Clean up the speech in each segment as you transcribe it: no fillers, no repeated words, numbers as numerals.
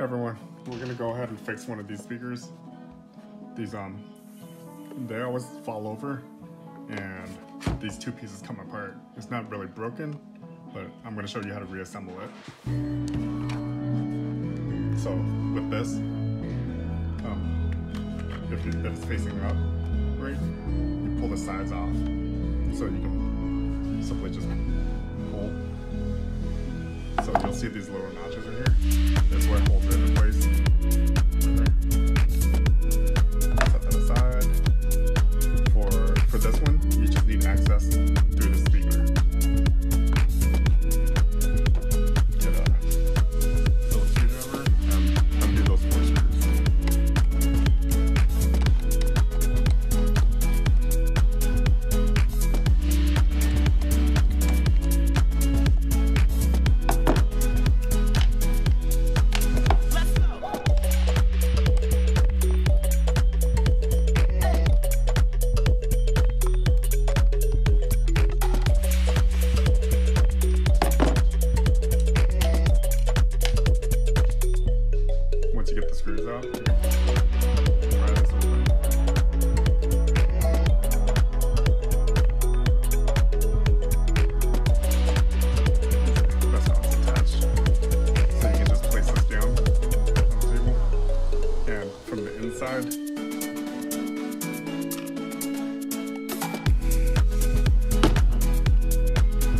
Hey everyone, we're gonna go ahead and fix one of these speakers. These they always fall over and these two pieces come apart. It's not really broken, but I'm gonna show you how to reassemble it. So with this, if it's facing up, right, you pull the sides off. So you can simply just pull. So you'll see these little notches in here. That's where it holds it in place. Right. Set that aside. For this one, you just need access through the speaker. Get a Phillips screwdriver and undo those 4 screws. Once you get the screws out, pry this open. That's how it's attached. So you can just place this down on the table. And from the inside, you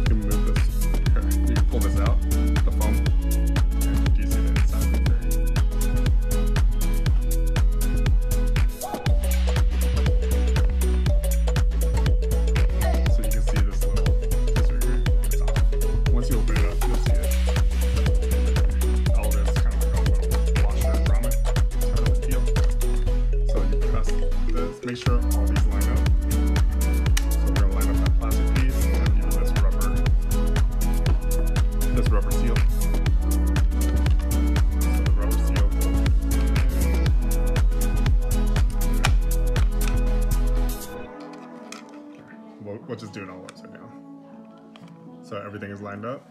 can move this. Here, you can pull this out, the foam. And do you see the inside right there? Make sure all these line up. So we're gonna line up that plastic piece and use this rubber seal. So the rubber seal goes in. We'll just do it all upside down. So everything is lined up.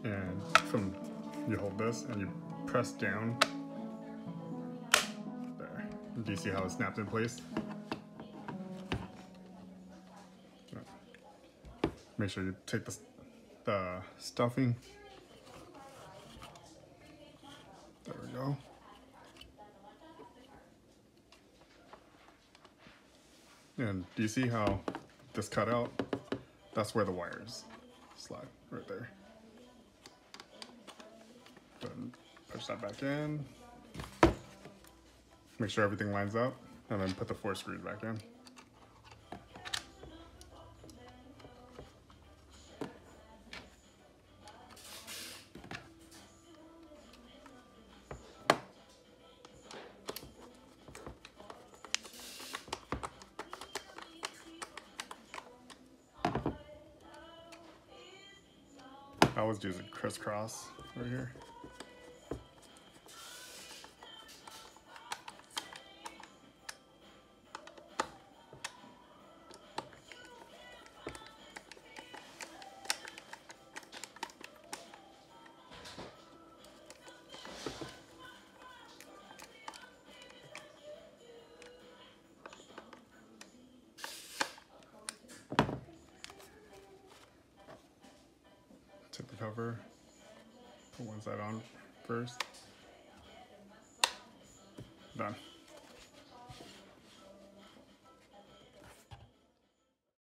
And you hold this and you press down. Do you see how it snapped in place? Make sure you take the stuffing. There we go. And do you see how this cut out? That's where the wires slide, right there. Then push that back in. Make sure everything lines up, and then put the 4 screws back in. I always do the crisscross right here. Take the cover, put one side on first, done.